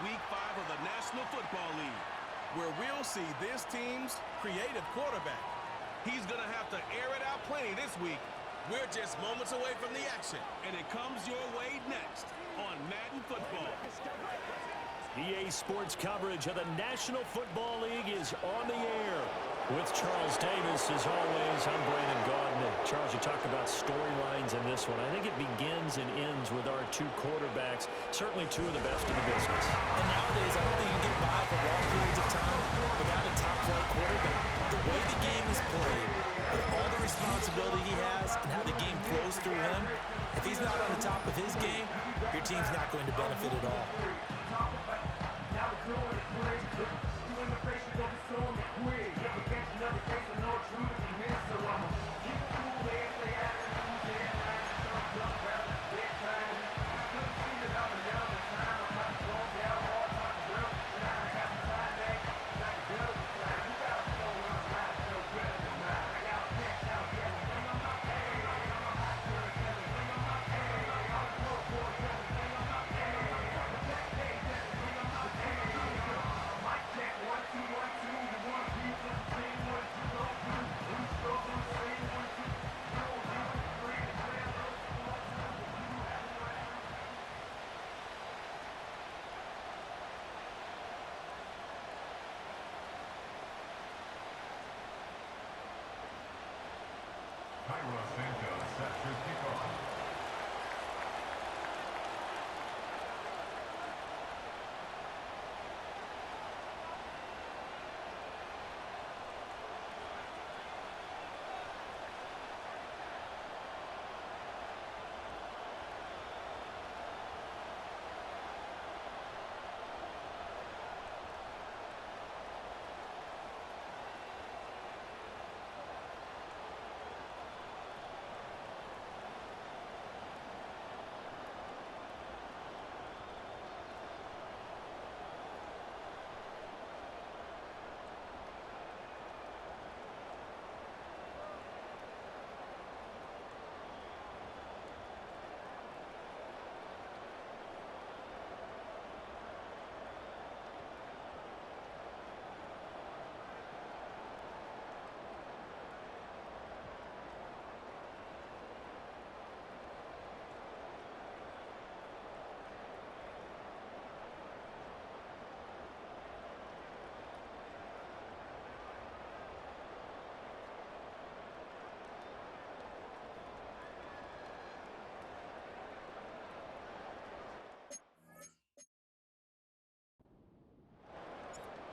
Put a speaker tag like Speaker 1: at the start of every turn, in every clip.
Speaker 1: Week 5 of the National Football League, where we'll see this team's creative quarterback. He's going to have to air it out plenty this week. We're just moments away from the action, and it comes your way next on Madden Football.
Speaker 2: EA Sports coverage of the National Football League is on the air. With Charles Davis, as always, I'm Brandon Gaudin. Charles, you talked about storylines in this one. I think it begins and ends with our two quarterbacks, certainly two of the best in the business.
Speaker 3: And nowadays, I don't think you can get by for long periods of time without a top-flight quarterback. The way the game is played, with all the responsibility he has and how the game flows through him, if he's not on the top of his game, your team's not going to benefit at all.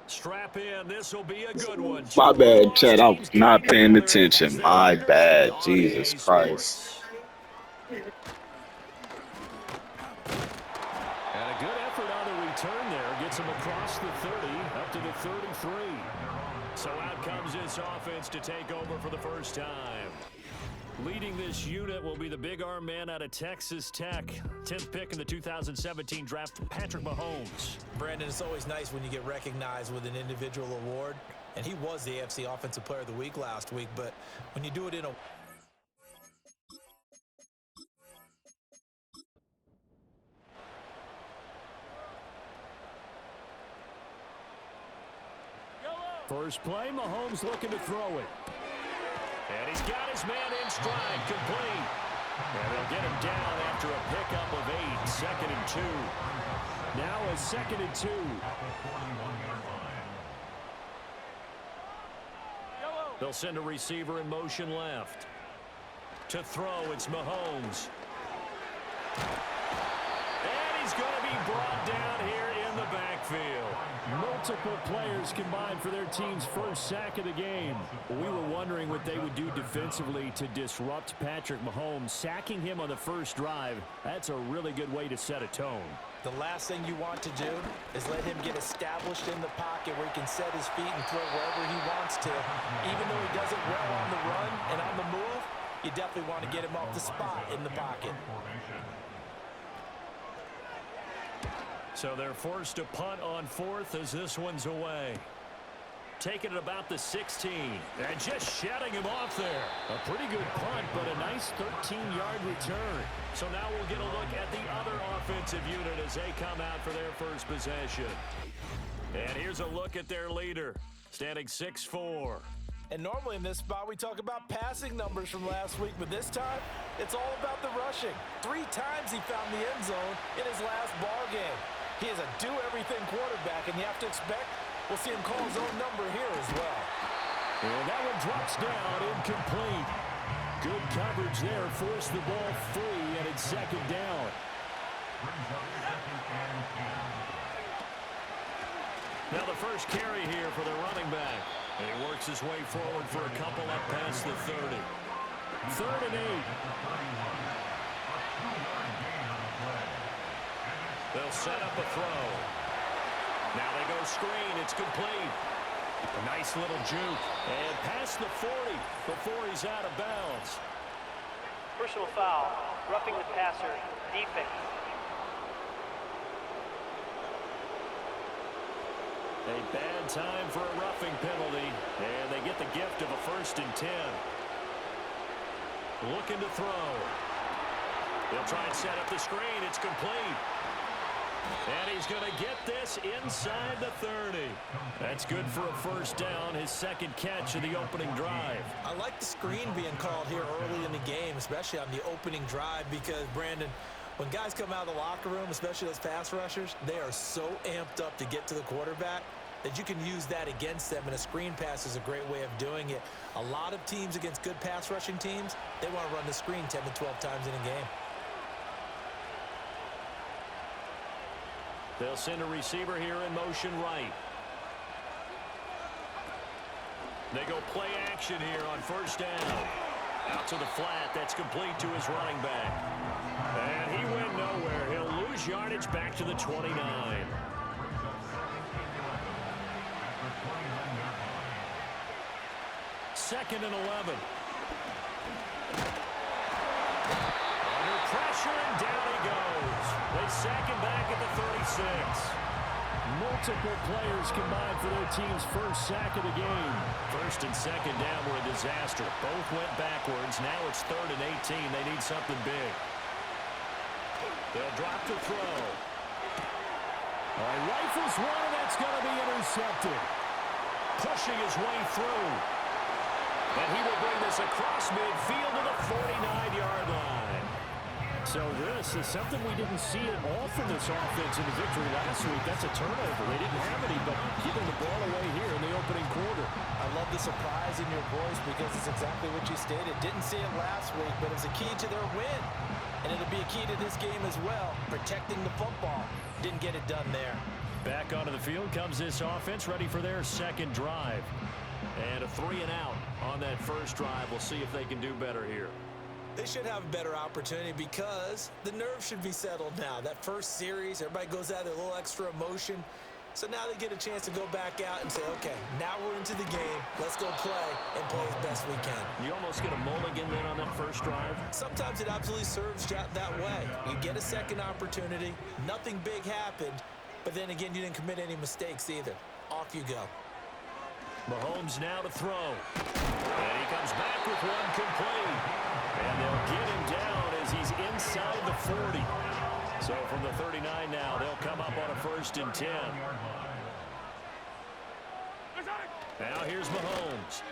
Speaker 2: Strap in. This will be a good one.
Speaker 4: My bad, Chad. I was not paying attention. My bad. Jesus Christ.
Speaker 2: And a good effort on the return there. Gets him across the 30, up to the 33. So out comes this offense to take over for the first time. Leading this unit will be the big arm man out of Texas Tech. 10th pick in the 2017 draft, Patrick Mahomes.
Speaker 3: Brandon, it's always nice when you get recognized with an individual award. And he was the AFC Offensive Player of the Week last week. But when you do it in a...
Speaker 2: First play, Mahomes looking to throw it. And he's got his man in stride, complete. And they'll get him down after a pickup of 8, 2nd and 2. Now a 2nd and 2. They'll send a receiver in motion left. To throw, it's Mahomes. And he's going to be brought down here in the backfield. Multiple players combined for their team's first sack of the game. We were wondering what they would do defensively to disrupt Patrick Mahomes. Sacking him on the first drive, that's a really good way to set a tone.
Speaker 3: The last thing you want to do is let him get established in the pocket where he can set his feet and throw wherever he wants to. Even though he does it well on the run and on the move, you definitely want to get him off the spot in the pocket.
Speaker 2: So they're forced to punt on 4th as this one's away. taking it about the 16. And just shedding him off there. A pretty good punt, but a nice 13-yard return. So now we'll get a look at the other offensive unit as they come out for their first possession. And here's a look at their leader, standing 6'4".
Speaker 3: And normally in this spot, we talk about passing numbers from last week, but this time, it's all about the rushing. 3 times he found the end zone in his last ball game. He is a do-everything quarterback, and you have to expect we'll see him call his own number here as well.
Speaker 2: And that one drops down, incomplete. Good coverage there, forced the ball free, and it's second down. Now the first carry here for the running back. And he works his way forward for a couple up past the 30. 3rd and 8. They'll set up a throw. Now they go screen. It's complete. A nice little juke. And past the 40 before he's out of bounds.
Speaker 5: Personal foul, roughing the passer, defense.
Speaker 2: A bad time for a roughing penalty, and they get the gift of a 1st and 10. Looking to throw. They'll try and set up the screen. It's complete. And he's going to get this inside the 30. That's good for a 1st down, his 2nd catch of the opening drive.
Speaker 3: I like the screen being called here early in the game, especially on the opening drive, because, Brandon, when guys come out of the locker room, especially those pass rushers, they are so amped up to get to the quarterback that you can use that against them, and a screen pass is a great way of doing it. A lot of teams against good pass rushing teams, they want to run the screen 10 to 12 times in a game.
Speaker 2: They'll send a receiver here in motion right. They go play action here on 1st down. Out to the flat. That's complete to his running back. And he went nowhere. He'll lose yardage back to the 29. Second and 11. Under pressure, and down he goes. They sack him back at the 36. Multiple players combined for their team's first sack of the game. 1st and 2nd down were a disaster. Both went backwards. Now it's 3rd and 18. They need something big. They'll drop to throw. Rifles one, and that's going to be intercepted. Pushing his way through. And he will bring this across midfield to the 49-yard line. So this is something we didn't see at all from this offense in the victory last week. That's a turnover. They didn't have any, but giving the ball away here in the opening quarter.
Speaker 3: I love the surprise in your voice because it's exactly what you stated. Didn't see it last week, but it's a key to their win. And it'll be a key to this game as well, protecting the football. Didn't get it done there.
Speaker 2: Back onto the field comes this offense, ready for their 2nd drive. And a 3 and out on that 1st drive. We'll see if they can do better here.
Speaker 3: They should have a better opportunity because the nerves should be settled now. That first series, everybody goes out there, a little extra emotion. So now they get a chance to go back out and say, okay, now we're into the game. Let's go play and play as best we can.
Speaker 2: You almost get a mulligan then on that 1st drive?
Speaker 3: Sometimes it absolutely serves that way. You get a 2nd opportunity. Nothing big happened. But then again, you didn't commit any mistakes either. Off you go.
Speaker 2: Mahomes now to throw. And he comes back with one complete. And they'll get him down as he's inside the 40. So from the 39 now, they'll come up on a 1st and 10. Now here's Mahomes.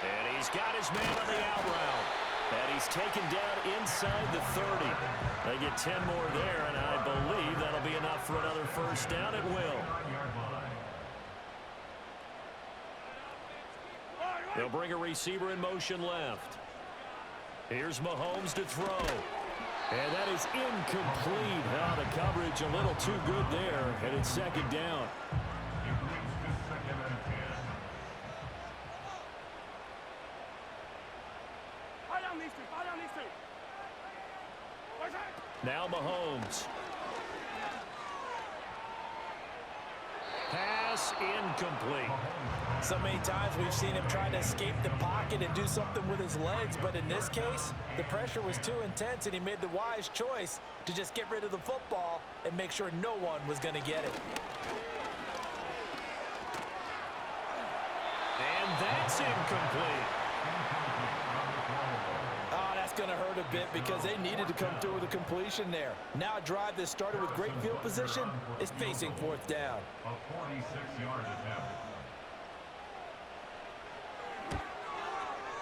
Speaker 2: And he's got his man on the out route. And he's taken down inside the 30. They get 10 more there, and I believe that'll be enough for another 1st down. It will. They'll bring a receiver in motion left. Here's Mahomes to throw. And that is incomplete. Now the coverage a little too good there, and it's 2nd down. Now Mahomes. Pass incomplete.
Speaker 3: So many times we've seen him trying to escape the pocket and do something with his legs, but in this case, the pressure was too intense and he made the wise choice to just get rid of the football and make sure no one was going to get it.
Speaker 2: And that's incomplete.
Speaker 3: Oh, that's going to hurt a bit because they needed to come through with a completion there. Now a drive that started with great field position is facing fourth down.
Speaker 6: A 46-yard attempt.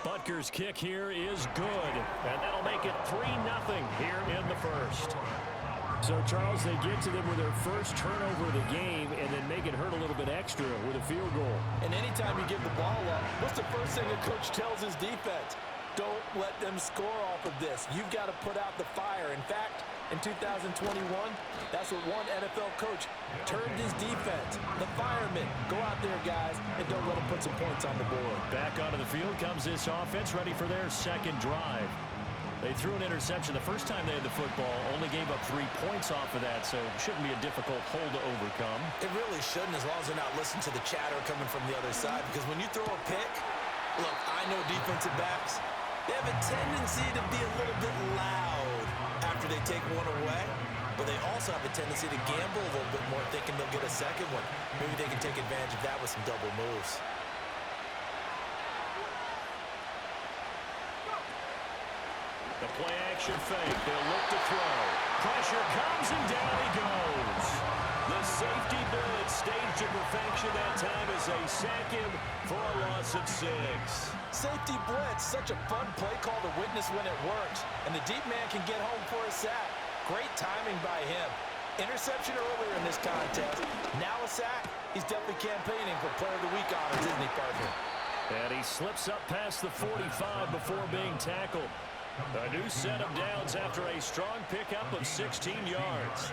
Speaker 2: Butker's kick here is good, and that'll make it 3-0 here in the first. So, Charles, they get to them with their first turnover of the game and then make it hurt a little bit extra with a field goal.
Speaker 3: And anytime you give the ball up, what's the first thing a coach tells his defense? Don't let them score off of this. You've got to put out the fire. In fact, in 2021, that's what one NFL coach turned his defense. The firemen. Go out there, guys, and don't let them put some points on the board.
Speaker 2: Back onto the field comes this offense, ready for their second drive. They threw an interception the first time they had the football, only gave up 3 points off of that, so it shouldn't be a difficult hole to overcome.
Speaker 3: It really shouldn't, as long as they're not listening to the chatter coming from the other side, because when you throw a pick, look, I know defensive backs, they have a tendency to be a little bit loud after they take one away, but they also have a tendency to gamble a little bit more, thinking they'll get a second one. Maybe they can take advantage of that with some double moves.
Speaker 2: The play-action fake. They'll look to throw. Pressure comes, and down he goes. The safety blitz staged to perfection that time as they sack him for a loss of 6.
Speaker 3: Safety blitz, such a fun play call to witness when it works. And the deep man can get home for a sack. Great timing by him. Interception earlier in this contest. Now a sack. He's definitely campaigning for Player of the Week honors, isn't he, partner?
Speaker 2: And he slips up past the 45 before being tackled. A new set of downs after a strong pickup of 16 yards.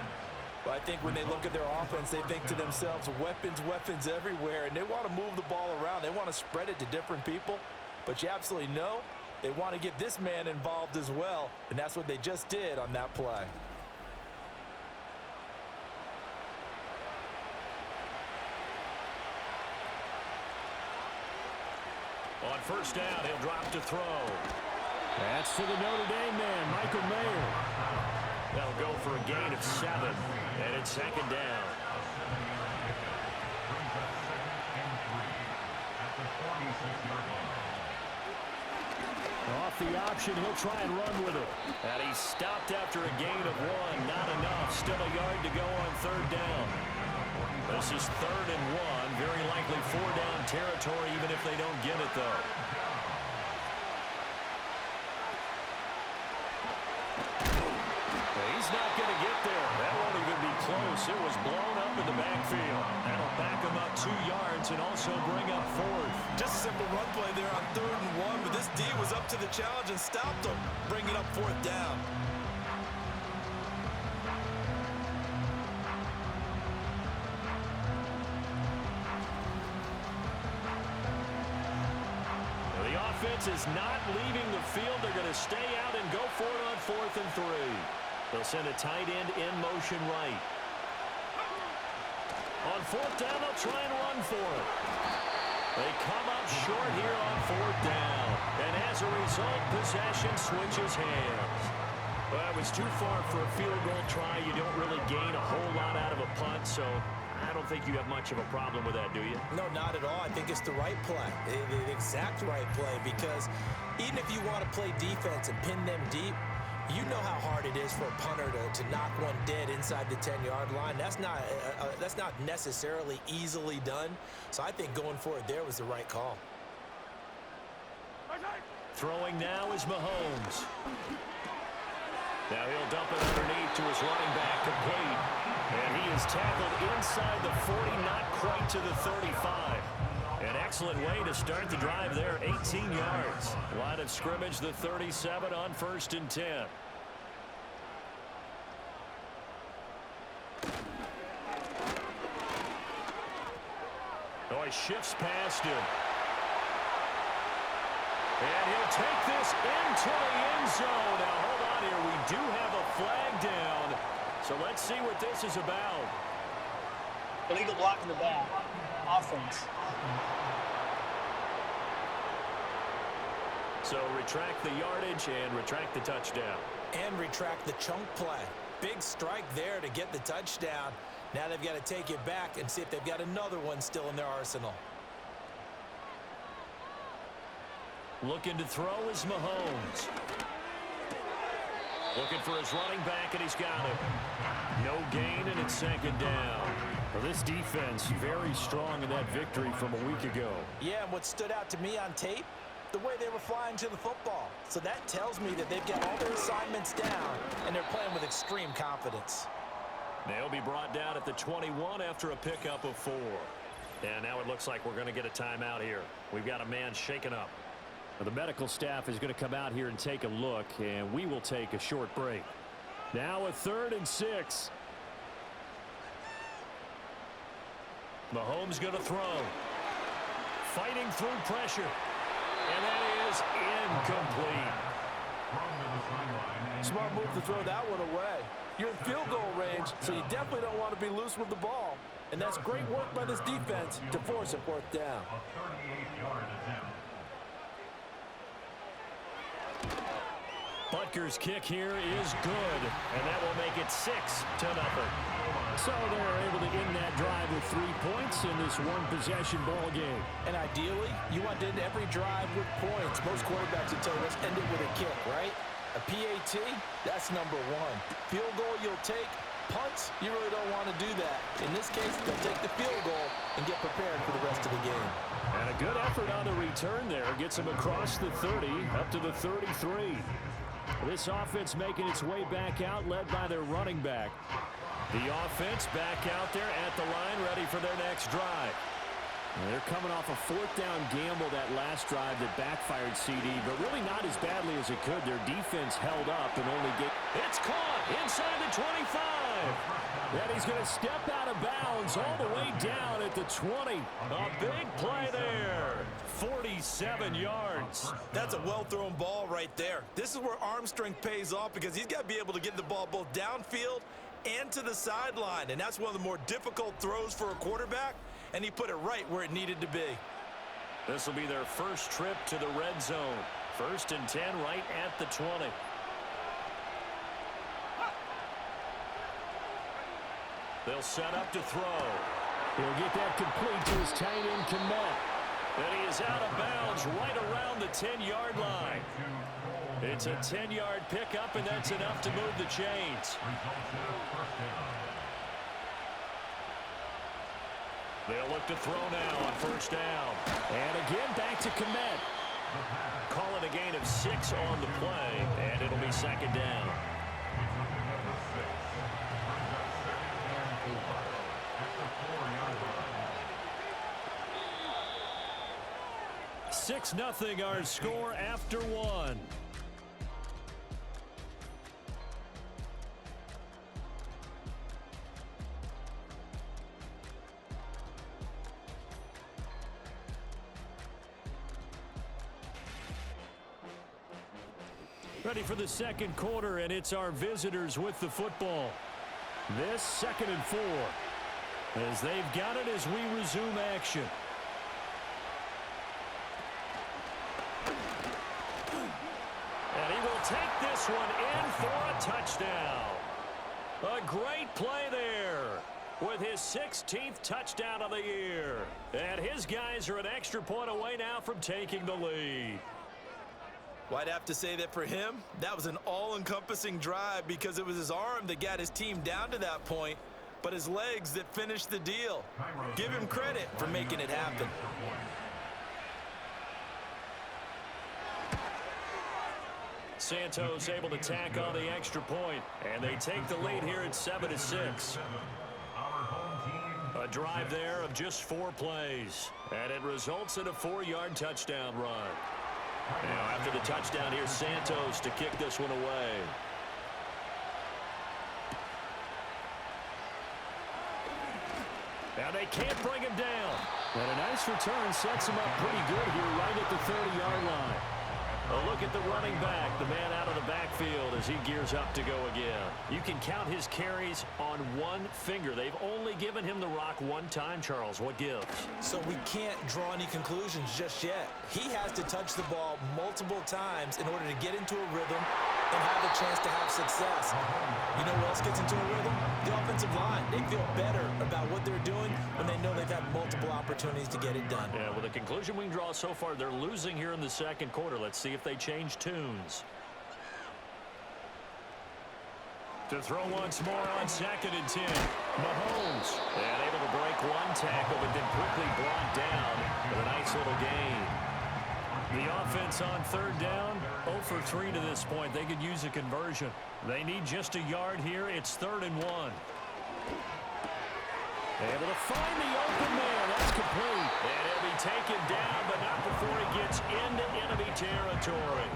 Speaker 3: Well, I think when they look at their offense, they think to themselves, weapons, weapons everywhere, and they want to move the ball around. They want to spread it to different people, but you absolutely know they want to get this man involved as well, and that's what they just did on that play.
Speaker 2: On first down, he'll drop to throw. That's to the Notre Dame man, Michael Mayer. That'll go for a gain of 7, and it's second down. Off the option, he'll try and run with it. And he's stopped after a gain of 1. Not enough. Still a yard to go on third down. This is 3rd and 1. Very likely 4-down territory, even if they don't get it, though. He's not going to get there. That won't even be close. It was blown up in the backfield. That'll back him up 2 yards and also bring up 4th.
Speaker 3: Just a simple run play there on 3rd and 1, but this D was up to the challenge and stopped him, bringing up 4th down.
Speaker 2: The offense is not leaving the field. They're going to stay out and go for it on 4th and 3. They'll send a tight end in motion right. On 4th down, they'll try and run for it. They come up short here on 4th down. And as a result, possession switches hands. Well, it was too far for a field goal try. You don't really gain a whole lot out of a punt, so I don't think you have much of a problem with that, do you?
Speaker 3: No, not at all. I think it's the right play, the exact right play, because even if you want to play defense and pin them deep, you know how hard it is for a punter to knock one dead inside the 10-yard line. That's not necessarily easily done. So I think going for it there was the right call.
Speaker 2: Throwing now is Mahomes. Now he'll dump it underneath to his running back, complete. And he is tackled inside the 40, not quite to the 35. An excellent way to start the drive there, 18 yards. Line of scrimmage, the 37 on 1st and 10. Oh, he shifts past him. And he'll take this into the end zone. Now, hold on here. We do have a flag down. So let's see what this is about.
Speaker 5: Illegal block in the back. Offense.
Speaker 2: So retract the yardage and retract the touchdown.
Speaker 3: And retract the chunk play. Big strike there to get the touchdown. Now they've got to take it back and see if they've got another one still in their arsenal.
Speaker 2: Looking to throw is Mahomes. Looking for his running back, and he's got him. No gain, and it's second down. Well, this defense very strong in that victory from a week ago.
Speaker 3: Yeah, and what stood out to me on tape, the way they were flying to the football. So that tells me that they've got all their assignments down, and they're playing with extreme confidence.
Speaker 2: They'll be brought down at the 21 after a pickup of 4. And now it looks like we're going to get a timeout here. We've got a man shaken up. The medical staff is going to come out here and take a look, and we will take a short break. Now a 3rd and 6. Mahomes going to throw. Fighting through pressure. And that is incomplete.
Speaker 7: Smart move to throw that one away. You're in field goal range, so you definitely don't want to be loose with the ball. And that's great work by this defense to force a 4th down.
Speaker 2: Butker's kick here is good, and that will make it 6-0. So they're able to end that drive with 3 points in this one-possession ball game.
Speaker 3: And ideally, you want to end every drive with points. Most quarterbacks would tell us end it with a kick, right? A PAT, that's number 1. Field goal you'll take. Punts, you really don't want to do that. In this case, they'll take the field goal and get prepared for the rest of the game.
Speaker 2: And a good effort on the return there. Gets them across the 30, up to the 33. This offense making its way back out, led by their running back. The offense back out there at the line, ready for their next drive. And they're coming off a 4th down gamble that last drive that backfired CD, but really not as badly as it could. Their defense held up and only get... It's caught inside the 25. And he's going to step out of bounds all the way down at the 20. A big play there. 47 yards.
Speaker 3: That's a well-thrown ball right there. This is where arm strength pays off because he's got to be able to get the ball both downfield and to the sideline. And that's one of the more difficult throws for a quarterback. And he put it right where it needed to be.
Speaker 2: This will be their first trip to the red zone. 1st and 10 right at the 20. They'll set up to throw. He'll get that complete to his tight end, Komet. And he is out of bounds right around the 10-yard line. It's a 10-yard pickup, and that's enough to move the chains. They'll look to throw now on 1st down. And again, back to Komet. Call it a gain of 6 on the play, and it'll be 2nd down. Six-0 our score after 1. Ready for the 2nd quarter, and it's our visitors with the football. This 2nd and 4. As they've got it as we resume action. And he will take this one in for a touchdown. A great play there with his 16th touchdown of the year. And his guys are an extra point away now from taking the lead.
Speaker 3: Well, I'd have to say that for him, that was an all-encompassing drive because it was his arm that got his team down to that point, but his legs that finished the deal. Give him credit for making it happen.
Speaker 2: Santos able to tack on the extra point, and they take the lead here at 7-6. A drive there of just 4 plays, and it results in a 4-yard touchdown run. Now after the touchdown, here's Santos to kick this one away. Now they can't bring him down. And a nice return sets him up pretty good here right at the 30-yard line. A look at the running back, the man out of the backfield as he gears up to go again. You can count his carries on one finger. They've only given him the rock one time, Charles. What gives?
Speaker 3: So we can't draw any conclusions just yet. He has to touch the ball multiple times in order to get into a rhythm and have a chance to have success. You know who else gets into a rhythm? The offensive line. They feel better about what they're doing when they know they've had multiple opportunities to get it done.
Speaker 2: Yeah, well, the conclusion we can draw so far, they're losing here in the second quarter. Let's see if they change tunes. To throw once more on 2nd and 10. Mahomes. And able to break one tackle, but then quickly brought down with a nice little gain. The offense on 3rd down, 0 for 3 to this point. They could use a conversion. They need just a yard here. It's 3rd and 1. Able to find the open man. That's complete. And he'll be taken down, but not before he gets into enemy territory.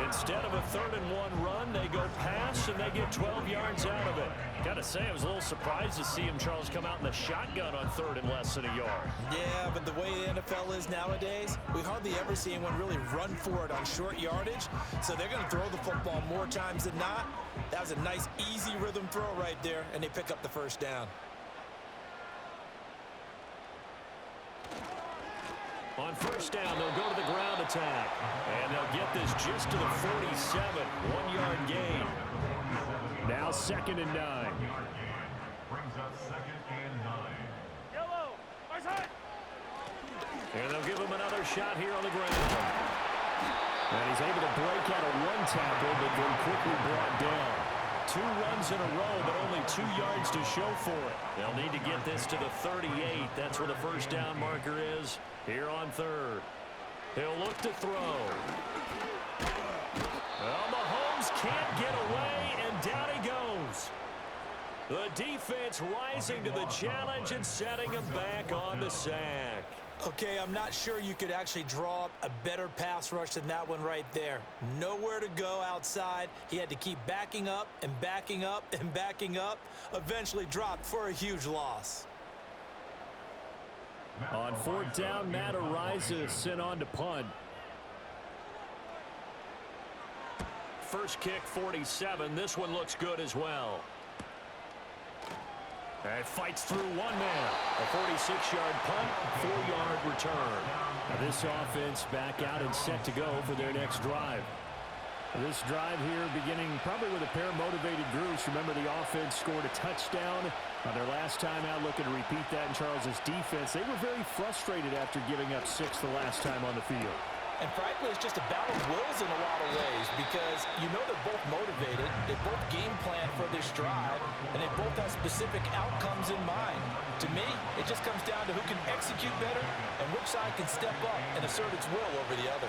Speaker 2: Instead of a 3rd and 1 run, they go pass, and they get 12 yards out of it. Got to say, I was a little surprised to see him, Charles, come out in the shotgun on 3rd and less than a yard.
Speaker 3: Yeah, but the way the NFL is nowadays, we hardly ever see anyone really run for it on short yardage. So they're going to throw the football more times than not. That was a nice, easy rhythm throw right there, and they pick up the 1st down.
Speaker 2: On 1st down, they'll go to the ground attack. And they'll get this just to the 47. 1-yard gain. Now 2nd and 9.
Speaker 6: Brings up 2nd and 9.
Speaker 5: Yellow, my side.
Speaker 2: And they'll give him another shot here on the ground. And he's able to break out of one tackle, but then quickly brought down. 2 runs in a row, but only 2 yards to show for it. They'll need to get this to the 38. That's where the 1st down marker is here on 3rd. He'll look to throw. Well, Mahomes can't get away, and down he goes. The defense rising to the challenge and setting him back on the sack.
Speaker 3: Okay, I'm not sure you could actually draw up a better pass rush than that one right there. Nowhere to go outside. He had to keep backing up and backing up and backing up. Eventually dropped for a huge loss.
Speaker 2: On 4th down, Matt Ariza sent on to punt. First kick, 47. This one looks good as well. And fights through one man. A 46-yard punt, 4-yard return. Now this offense back out and set to go for their next drive. This drive here beginning probably with a pair of motivated groups. Remember, the offense scored a touchdown on their last time out. Looking to repeat that in Charles's defense. They were very frustrated after giving up 6 the last time on the field.
Speaker 3: And frankly, it's just a battle of wills in a lot of ways because you know they're both motivated, they both game plan for this drive, and they both have specific outcomes in mind. To me, it just comes down to who can execute better and which side can step up and assert its will over the other.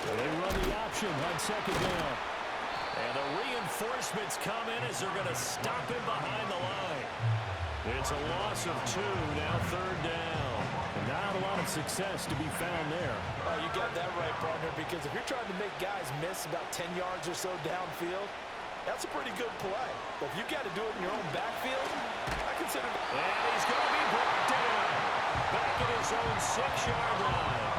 Speaker 2: Well, they run the option on 2nd down. And the reinforcements come in as they're going to stop him behind the line. It's a loss of 2, now 3rd down. Not a lot of success to be found there.
Speaker 3: Oh, you got that right, partner, because if you're trying to make guys miss about 10 yards or so downfield, that's a pretty good play. But if you got to do it in your own backfield, I consider it.
Speaker 2: And he's going to be brought down. Back at his own 6-yard line.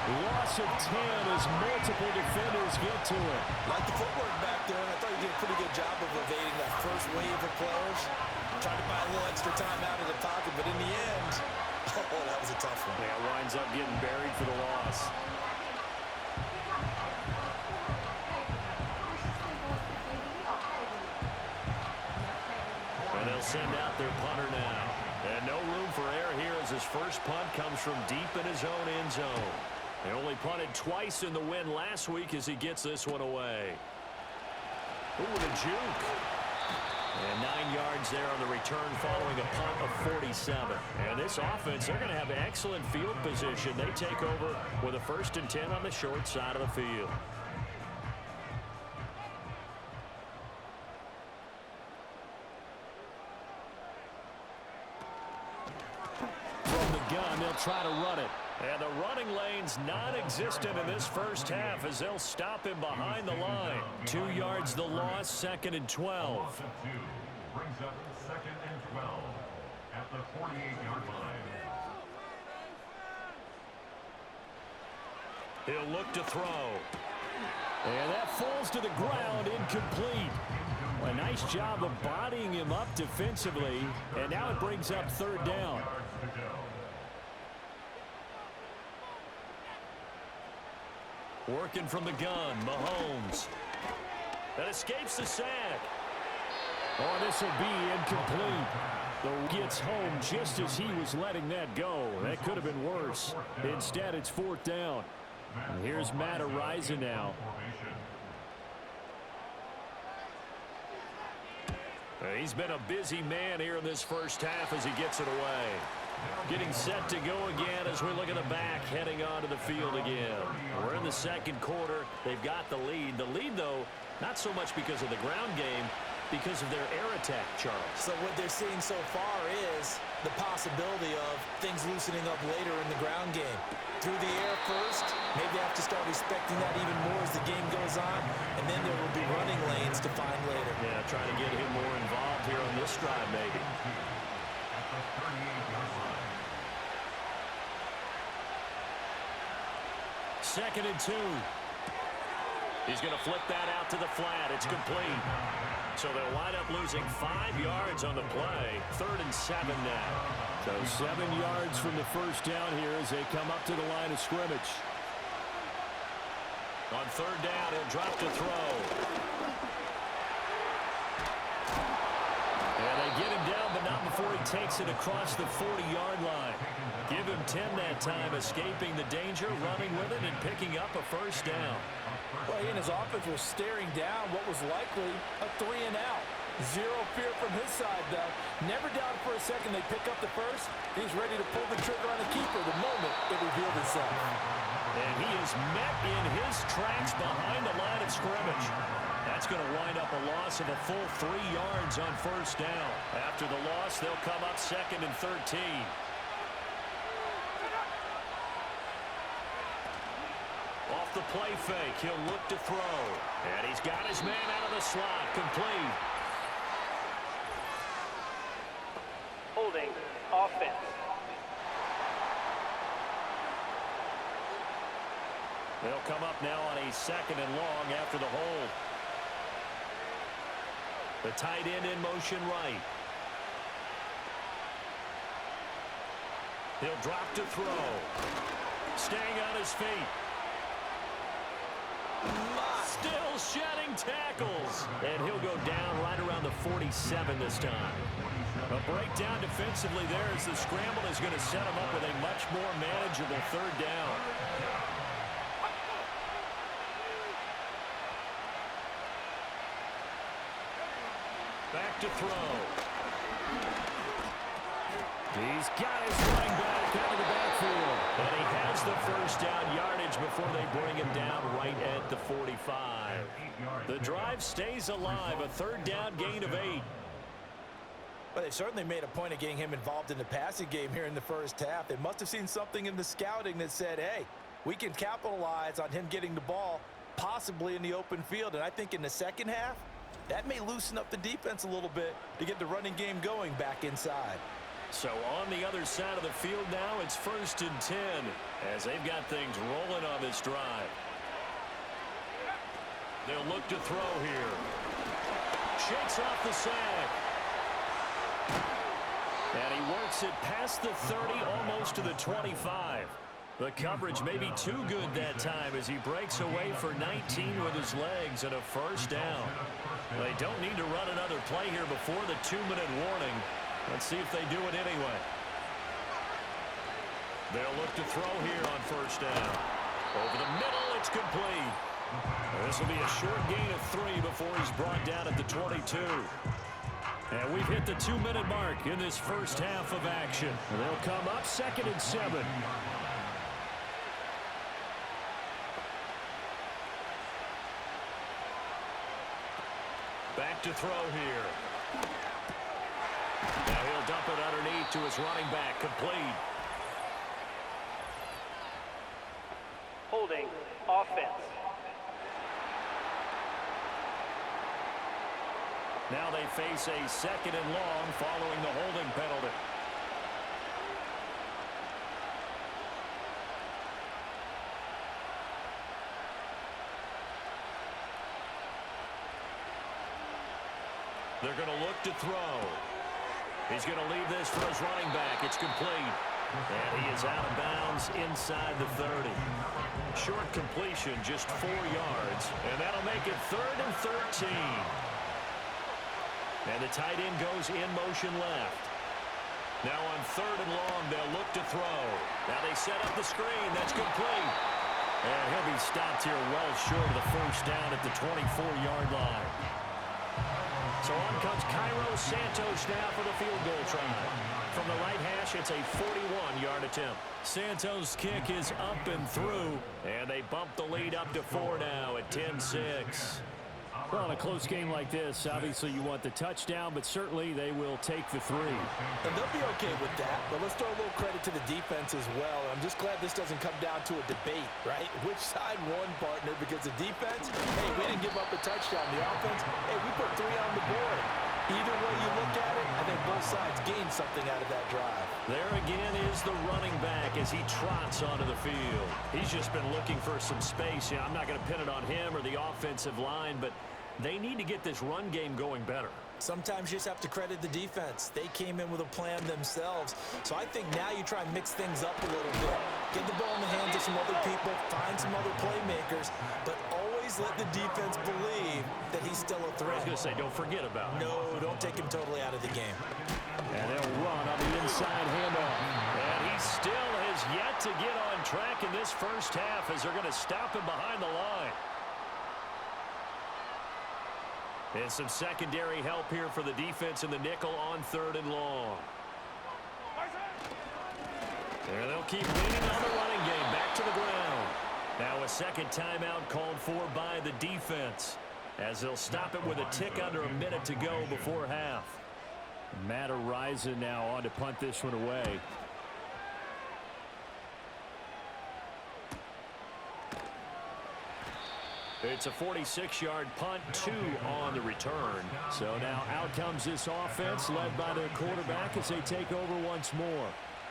Speaker 2: Loss of 10 as multiple defenders get to it.
Speaker 3: Like the footwork back there, and I thought he did a pretty good job of evading that first wave of players. Tried to buy a little extra time out of the pocket, but in the end, oh, that was a tough one.
Speaker 2: Yeah, winds up getting buried for the loss. And they'll send out their punter now. And no room for error here as his first punt comes from deep in his own end zone. They only punted twice in the win last week as he gets this one away. Ooh, the juke. And 9 yards there on the return following a punt of 47. And this offense, they're going to have excellent field position. They take over with a 1st and 10 on the short side of the field. From the gun, they'll try to run it. And the running lane's non-existent in this first half as they'll stop him behind the line. 2 yards the loss, 2nd and 12.
Speaker 6: Loss of 2 brings up 2nd and 12 at the 48-yard line.
Speaker 2: He'll look to throw. And that falls to the ground, incomplete. A nice job of bodying him up defensively. And now it brings up 3rd down. Working from the gun, Mahomes. That escapes the sack. Oh, this will be incomplete. The gets home just as he was letting that go. That could have been worse. Instead, it's 4th down. And here's Matt Araiza now. He's been a busy man here in this first half as he gets it away. Getting set to go again as we look at the back, heading onto the field again. We're in the second quarter. They've got the lead. The lead, though, not so much because of the ground game, because of their air attack, Charles.
Speaker 3: So what they're seeing so far is the possibility of things loosening up later in the ground game. Through the air first, maybe they have to start respecting that even more as the game goes on, and then there will be running lanes to find later.
Speaker 2: Yeah, trying to get him more involved here on this drive, maybe. Second and 2. He's going to flip that out to the flat. It's complete. So they'll wind up losing 5 yards on the play. 3rd and 7 now. So 7 yards from the first down here as they come up to the line of scrimmage. On 3rd down, he'll drop to throw. And they get him down, but not before he takes it across the 40-yard line. Give him 10 that time, escaping the danger, running with it, and picking up a first down.
Speaker 7: Well, he and his offense was staring down what was likely a 3-and-out. Zero fear from his side, though. Never doubted for a second they pick up the first. He's ready to pull the trigger on the keeper the moment it revealed itself.
Speaker 2: And he is met in his tracks behind the line of scrimmage. That's going to wind up a loss of a full 3 yards on first down. After the loss, they'll come up 2nd and 13. Off the play fake, he'll look to throw. And he's got his man out of the slot, complete.
Speaker 5: Holding offense.
Speaker 2: They'll come up now on a 2nd and long after the hold. The tight end in motion right. He'll drop to throw. Staying on his feet. Still shedding tackles. And he'll go down right around the 47 this time. A breakdown defensively there as the scramble is going to set him up with a much more manageable 3rd down. Back to throw. He's got his running back out of the backfield. And he has the first down yardage before they bring him down right at the 45. The drive stays alive, a 3rd down gain of 8.
Speaker 3: Well, they certainly made a point of getting him involved in the passing game here in the first half. They must have seen something in the scouting that said, hey, we can capitalize on him getting the ball possibly in the open field. And I think in the second half, that may loosen up the defense a little bit to get the running game going back inside.
Speaker 2: So on the other side of the field now, it's 1st and 10 as they've got things rolling on this drive. They'll look to throw here. Shakes off the sack. And he works it past the 30, almost to the 25. The coverage may be too good that time as he breaks away for 19 with his legs and a first down. They don't need to run another play here before the 2-minute warning. Let's see if they do it anyway. They'll look to throw here on first down. Over the middle, it's complete. This will be a short gain of 3 before he's brought down at the 22. And we've hit the 2-minute mark in this first half of action. And they'll come up 2nd and 7. Back to throw here. Now he'll dump it underneath to his running back, complete.
Speaker 5: Holding offense.
Speaker 2: Now they face a 2nd and long following the holding penalty. They're going to look to throw. He's going to leave this for his running back. It's complete. And he is out of bounds inside the 30. Short completion, just 4 yards. And that'll make it 3rd and 13. And the tight end goes in motion left. Now on 3rd and long, they'll look to throw. Now they set up the screen. That's complete. And he'll be stopped here well short of the first down at the 24-yard line. So on comes Cairo Santos now for the field goal try. From the right hash, it's a 41-yard attempt. Santos' kick is up and through, and they bump the lead up to 4 now at 10-6.
Speaker 7: Well, in a close game like this, obviously you want the touchdown, but certainly they will take the 3.
Speaker 3: And they'll be okay with that, but let's throw a little credit to the defense as well. I'm just glad this doesn't come down to a debate, right? Which side won, partner? Because the defense, hey, we didn't give up a touchdown. The offense, hey, we put 3 on the board. Either way you look at it, I think both sides gained something out of that drive.
Speaker 2: There again is the running back as he trots onto the field. He's just been looking for some space. Yeah, I'm not going to pin it on him or the offensive line, but they need to get this run game going better.
Speaker 3: Sometimes you just have to credit the defense. They came in with a plan themselves. So I think now you try and mix things up a little bit. Get the ball in the hands of some other people, find some other playmakers, but always let the defense believe that he's still a threat.
Speaker 2: I was going to say, don't forget about him.
Speaker 3: No, don't take him totally out of the game.
Speaker 2: And they'll run on the inside handoff. And he still has yet to get on track in this first half as they're going to stop him behind the line. And some secondary help here for the defense in the nickel on 3rd and long. And they'll keep leaning on the running game back to the ground. Now a second timeout called for by the defense as they'll stop it with a tick under a minute to go before half.
Speaker 7: Matt Araiza now on to punt this one away.
Speaker 2: It's a 46-yard punt, 2 on the return.
Speaker 7: So now out comes this offense led by their quarterback as they take over once more.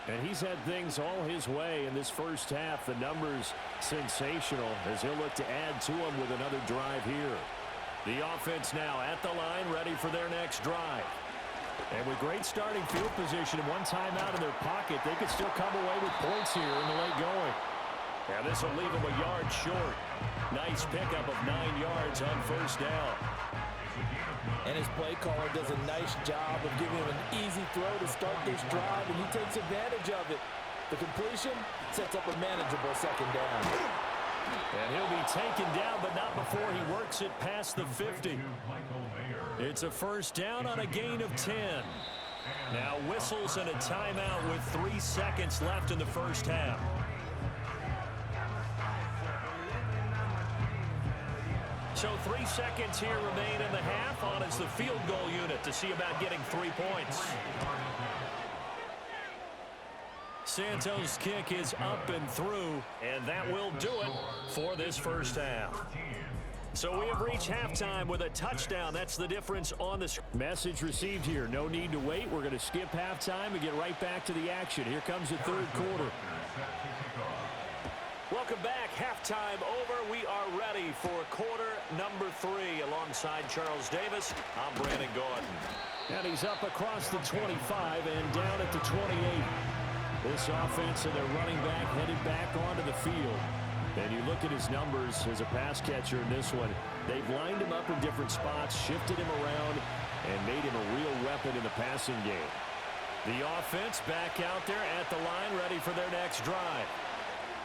Speaker 7: And he's had things all his way in this first half. The numbers sensational as he'll look to add to them with another drive here.
Speaker 2: The offense now at the line, ready for their next drive.
Speaker 7: And with great starting field position and one timeout in their pocket, they could still come away with points here in the late going.
Speaker 2: And this will leave them a yard short. Nice pickup of 9 yards on first down.
Speaker 3: And his play caller does a nice job of giving him an easy throw to start this drive, and he takes advantage of it. The completion sets up a manageable second down.
Speaker 2: And he'll be taken down, but not before he works it past the 50. It's a first down on a gain of 10. Now whistles and a timeout with 3 seconds left in the first half. So 3 seconds here remain in the half. On is the field goal unit to see about getting 3 points. Santos' kick is up and through, and that will do it for this first half. So we have reached halftime with a touchdown. That's the difference on the
Speaker 7: message received here. No need to wait. We're going to skip halftime and get right back to the action. Here comes the third quarter.
Speaker 2: Welcome back. Halftime over. We are ready for quarter number 3. Alongside Charles Davis, I'm Brandon Gordon.
Speaker 7: And he's up across the 25 and down at the 28. This offense and their running back headed back onto the field. And you look at his numbers as a pass catcher in this one. They've lined him up in different spots, shifted him around, and made him a real weapon in the passing game. The offense back out there at the line, ready for their next drive.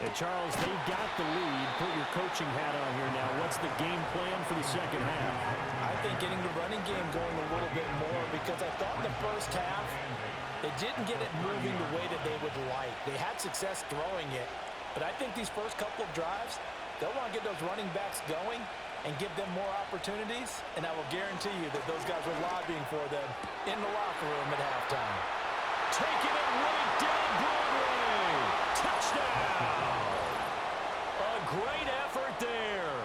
Speaker 7: And Charles, they've got the lead. Put your coaching hat on here now. What's the game plan for the second half?
Speaker 3: I think getting the running game going a little bit more, because I thought in the first half they didn't get it moving the way that they would like. They had success throwing it, but I think these first couple of drives, they'll want to get those running backs going and give them more opportunities, and I will guarantee you that those guys were lobbying for them in the locker room at halftime.
Speaker 2: Taking it right down Broadway. Touchdown. A great effort there.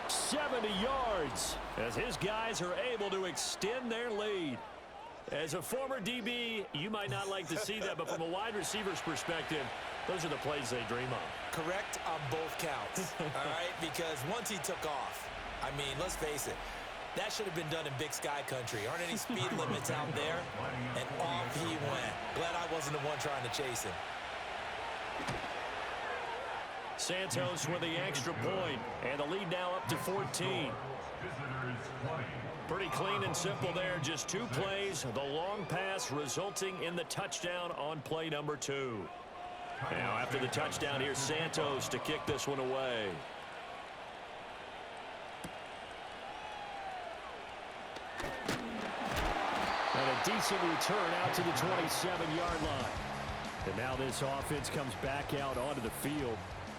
Speaker 2: 70 yards as his guys are able to extend their lead. As a former DB, you might not like to see that, but from a wide receiver's perspective, those are the plays they dream of.
Speaker 3: Correct on both counts, all right? Because once he took off, I mean, let's face it, that should have been done in Big Sky country. Aren't any speed limits out there? And off he went. Glad I wasn't the one trying to chase him.
Speaker 2: Santos with the extra point, and the lead now up to 14. Pretty clean and simple there. Just 2 plays. The long pass resulting in the touchdown on play number 2. Now after the touchdown, here's Santos to kick this one away. And a decent return out to the 27-yard line. And now this offense comes back out onto the field.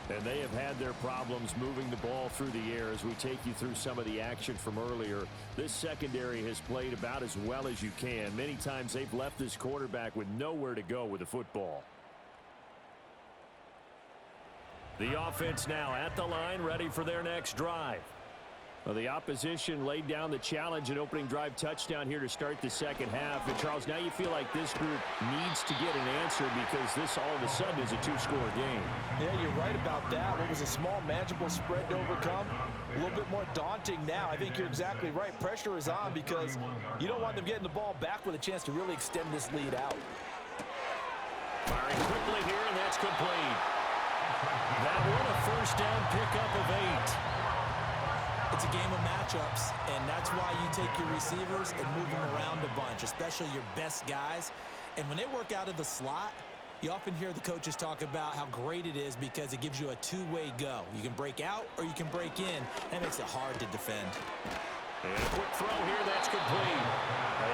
Speaker 2: And they have had their problems moving the ball through the air. As we take you through some of the action from earlier, this secondary has played about as well as you can. Many times they've left this quarterback with nowhere to go with the football. The offense now at the line, ready for their next drive. Well, the opposition laid down the challenge and opening drive touchdown here to start the second half. And, Charles, now you feel like this group needs to get an answer because this all of a sudden is a 2-score game.
Speaker 7: Yeah, you're right about that. What was a small, manageable spread to overcome, a little bit more daunting now. I think you're exactly right. Pressure is on because you don't want them getting the ball back with a chance to really extend this lead out.
Speaker 2: Firing quickly here, and that's complete. That one a first down pickup of 8.
Speaker 3: It's a game of matchups, and that's why you take your receivers and move them around a bunch, especially your best guys. And when they work out of the slot, you often hear the coaches talk about how great it is because it gives you a two-way go. You can break out or you can break in. That makes it hard to defend.
Speaker 2: And a quick throw here, that's complete.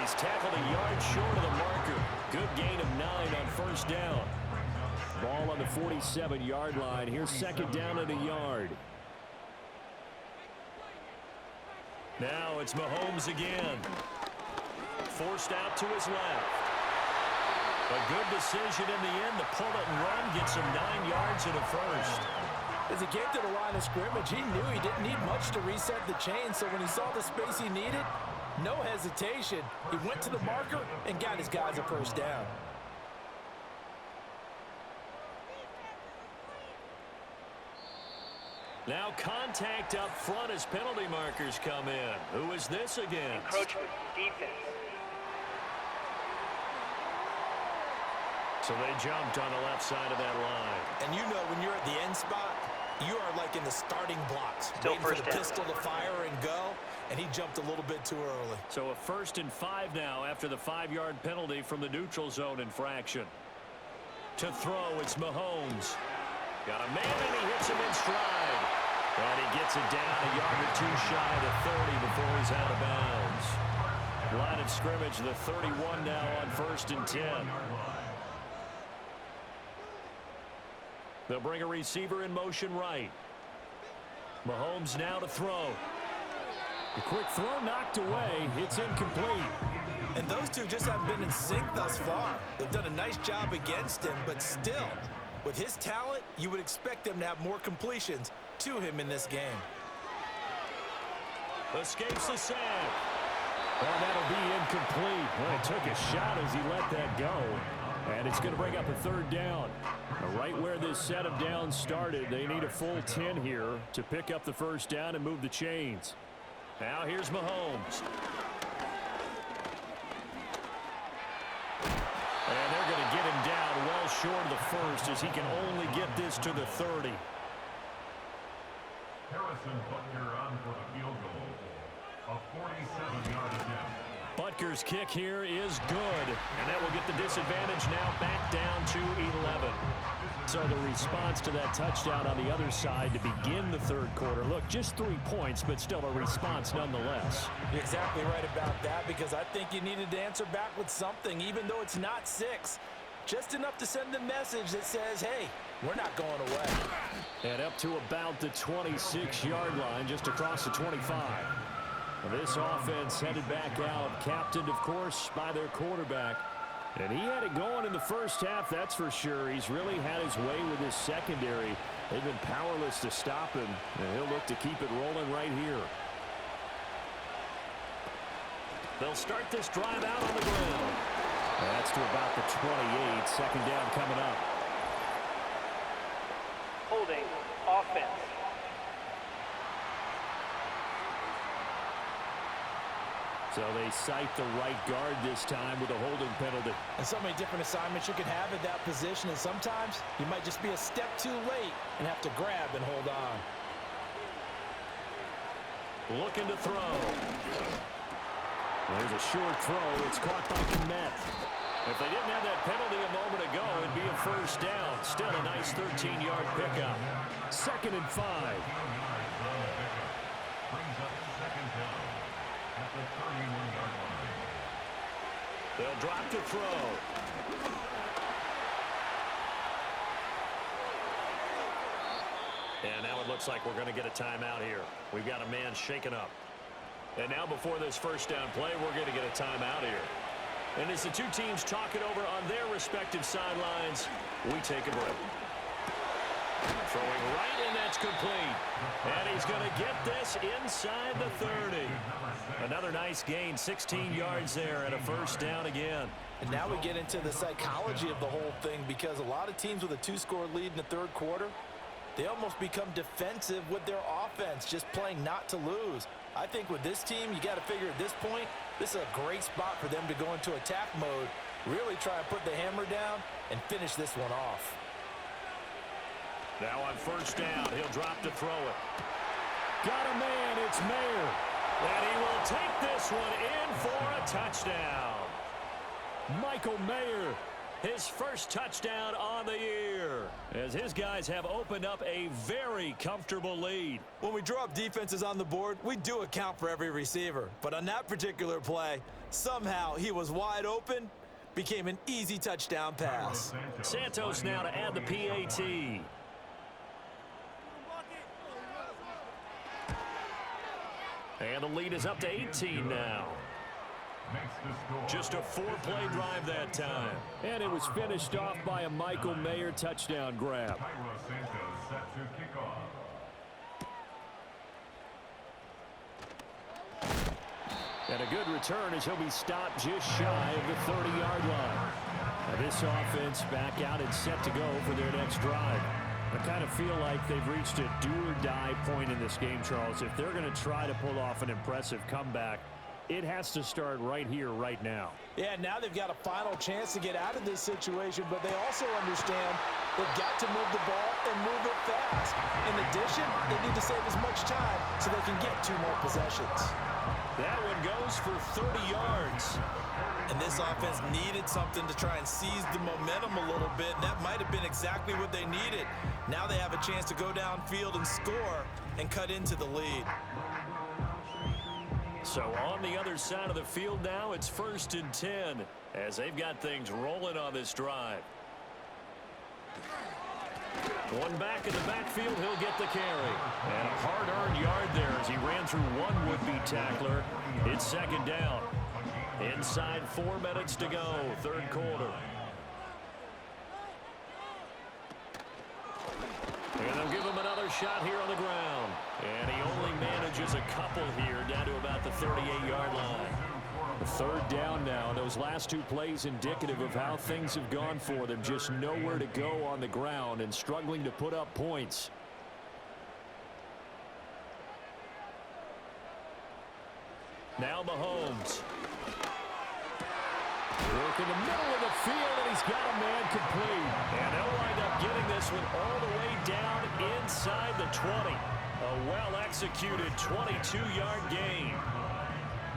Speaker 2: He's tackled a yard short of the marker. Good gain of 9 on first down. Ball on the 47-yard line. Here's second down at a yard. Now it's Mahomes again. Forced out to his left. A good decision in the end to pull it and run. Gets him 9 yards and a first.
Speaker 7: As he came to the line of scrimmage, he knew he didn't need much to reset the chain. So when he saw the space he needed, no hesitation. He went to the marker and got his guys a first down.
Speaker 2: Now contact up front as penalty markers come in. Who is this against?
Speaker 5: Encroachment, defense.
Speaker 2: So they jumped on the left side of that line.
Speaker 3: And you know when you're at the end spot, you are like in the starting blocks.
Speaker 5: Still
Speaker 3: waiting for
Speaker 5: first
Speaker 3: the
Speaker 5: down.
Speaker 3: pistol to fire and go, and he jumped a little bit too early.
Speaker 2: So a 1st and 5 now after the 5-yard penalty from the neutral zone infraction. To throw, it's Mahomes. Got a man and he hits him in stride. And he gets it down a yard or 2 shy of the 30 before he's out of bounds. Line of scrimmage, the 31 now on 1st and 10. They'll bring a receiver in motion right. Mahomes now to throw. The quick throw knocked away. It's incomplete.
Speaker 3: And those two just haven't been in sync thus far. They've done a nice job against him, but still, with his talent, you would expect them to have more completions to him in this game.
Speaker 2: Escapes the sack. Well, that'll be incomplete. Well, he took a shot as he let that go. And it's going to bring up a 3rd down. Right where this set of downs started, they need a full 10 here to pick up the first down and move the chains. Now here's Mahomes. And they're going to get him down well short of the 1st as he can only get this to the 30.
Speaker 6: Harrison Butker on for the field goal. A 47-yard attempt.
Speaker 2: Butker's kick here is good. And that will get the disadvantage now back down to 11. So the response to that touchdown on the other side to begin the 3rd quarter. Look, just 3 points, but still a response nonetheless.
Speaker 7: You're exactly right about that because I think you needed to answer back with something, even though it's not 6. Just enough to send the message that says, hey, we're not going away.
Speaker 2: And up to about the 26-yard line, just across the 25. This offense headed back out, captained, of course, by their quarterback. And he had it going in the first half, that's for sure. He's really had his way with his secondary. They've been powerless to stop him, and he'll look to keep it rolling right here. They'll start this drive out on the ground. That's to about the 28, 2nd down coming up.
Speaker 5: Holding, offense.
Speaker 2: So they cite the right guard this time with a holding penalty.
Speaker 7: And so many different assignments you can have at that position, and sometimes you might just be a step too late and have to grab and hold on.
Speaker 2: Looking to throw. There's a short throw. It's caught by Kmet. If they didn't have that penalty a moment ago, it'd be a first down. Still a nice 13-yard pickup. 2nd and 5.
Speaker 6: Brings up second down at the 31-yard line.
Speaker 2: They'll drop to throw. And now it looks like we're going to get a timeout here. We've got a man shaken up. And now before this first down play, we're going to get a timeout here. And as the two teams talk it over on their respective sidelines, we take a break. Throwing right, and that's complete. And he's going to get this inside the 30. Another nice gain, 16 yards there, and a first down again.
Speaker 7: And now we get into the psychology of the whole thing, because a lot of teams with a 2-score lead in the third quarter, they almost become defensive with their offense, just playing not to lose. I think with this team, you got to figure at this point, this is a great spot for them to go into attack mode, really try and put the hammer down and finish this one off.
Speaker 2: Now on first down, he'll drop to throw it. Got a man, it's Mayer. And he will take this one in for a touchdown. Michael Mayer, his first touchdown on the year, as his guys have opened up a very comfortable lead.
Speaker 7: When we draw up defenses on the board, we do account for every receiver. But on that particular play, somehow he was wide open, became an easy touchdown pass.
Speaker 2: Santos now to add the PAT. And the lead is up to 18 now. Just a 4-play drive that time. And it was finished off by a Michael Mayer touchdown grab.
Speaker 6: Set to kick off.
Speaker 2: And a good return as he'll be stopped just shy of the 30-yard line. Now this offense back out and set to go for their next drive. I kind of feel like they've reached a do-or-die point in this game, Charles. If they're going to try to pull off an impressive comeback, it has to start right here, right now.
Speaker 7: Yeah, now they've got a final chance to get out of this situation, but they also understand they've got to move the ball and move it fast. In addition, they need to save as much time so they can get 2 more possessions.
Speaker 2: That one goes for 30 yards.
Speaker 3: And this offense needed something to try and seize the momentum a little bit, and that might have been exactly what they needed. Now they have a chance to go downfield and score and cut into the lead.
Speaker 2: So on the other side of the field now, it's 1st and 10 as they've got things rolling on this drive. One back in the backfield, he'll get the carry. And a hard-earned yard there as he ran through one would-be tackler. It's 2nd down. Inside 4 minutes to go, 3rd quarter. And they'll give him another shot here on the ground. And he only manages a couple here down to about the 38-yard line. 3rd down now. Those last 2 plays indicative of how things have gone for them. Just nowhere to go on the ground and struggling to put up points. Now Mahomes. Work in the middle of the field, and he's got a man complete. And they'll wind up getting this one all the way down inside the 20. A well-executed 22-yard gain.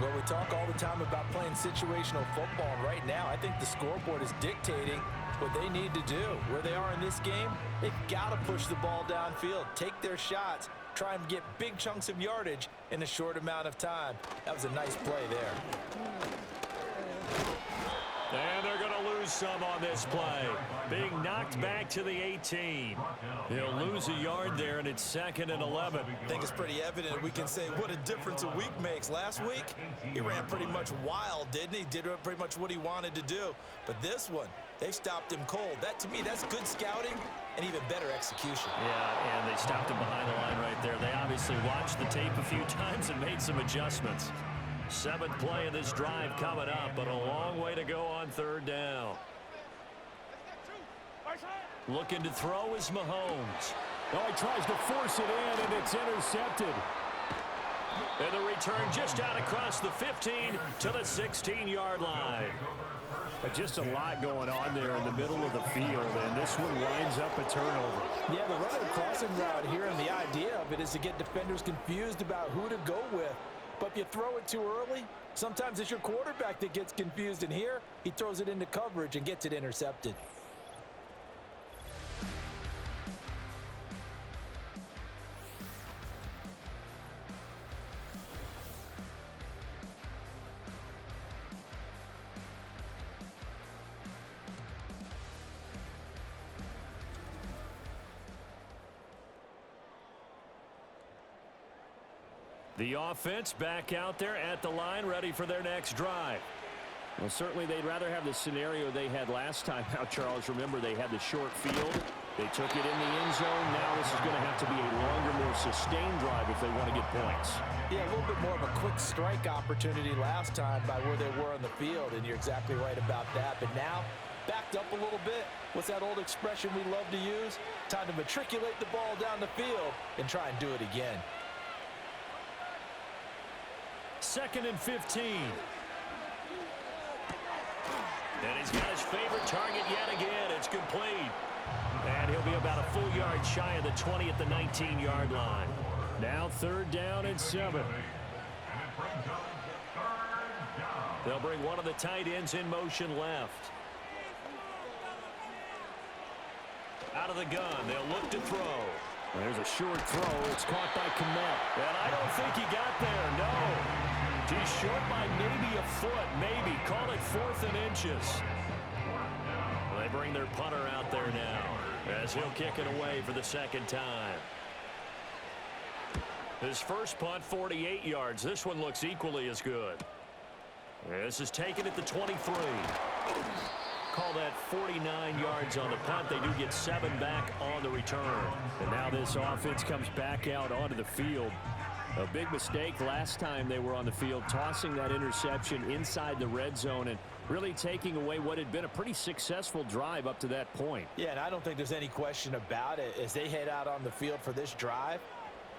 Speaker 7: Well, we talk all the time about playing situational football, and right now I think the scoreboard is dictating what they need to do. Where they are in this game, they've got to push the ball downfield, take their shots, try and get big chunks of yardage in a short amount of time. That was a nice play there.
Speaker 2: And they're going to lose some on this play. Being knocked back to the 18. He'll lose a yard there, and it's 2nd and 11.
Speaker 3: I think it's pretty evident. We can say what a difference a week makes. Last week, he ran pretty much wild, didn't he? Did pretty much what he wanted to do. But this one, they stopped him cold. That, to me, that's good scouting and even better execution.
Speaker 2: Yeah, and they stopped him behind the line right there. They obviously watched the tape a few times and made some adjustments. 7th play of this drive coming up, but a long way to go on 3rd down. Looking to throw is Mahomes. Oh, he tries to force it in, and it's intercepted. And the return just out across the 15 to the 16-yard line. Just a lot going on there in the middle of the field, and this one winds up a turnover.
Speaker 7: Yeah, the running crossing route here, and the idea of it is to get defenders confused about who to go with. But if you throw it too early, sometimes it's your quarterback that gets confused, and here he throws it into coverage and gets it intercepted.
Speaker 2: The offense back out there at the line, ready for their next drive. Well, certainly they'd rather have the scenario they had last time. Now, Charles, remember they had the short field. They took it in the end zone. Now this is going to have to be a longer, more sustained drive if they want to get points.
Speaker 7: Yeah, a little bit more of a quick strike opportunity last time by where they were on the field, and you're exactly right about that. But now, backed up a little bit. What's that old expression we love to use? Time to matriculate the ball down the field and try and do it again.
Speaker 2: 2nd and 15. And he's got his favorite target yet again. It's complete. And he'll be about a full yard shy of the 20 at the 19-yard line. Now 3rd down and 7. They'll bring one of the tight ends in motion left. Out of the gun, they'll look to throw. There's a short throw. It's caught by Komet. And I don't think he got there, no. He's short by maybe a foot, maybe. Call it 4th and inches. They bring their punter out there now as he'll kick it away for the 2nd time. His first punt, 48 yards. This one looks equally as good. This is taken at the 23. Call that 49 yards on the punt. They do get 7 back on the return. And now this offense comes back out onto the field. A big mistake last time they were on the field, tossing that interception inside the red zone and really taking away what had been a pretty successful drive up to that point.
Speaker 7: Yeah, and I don't think there's any question about it. As they head out on the field for this drive,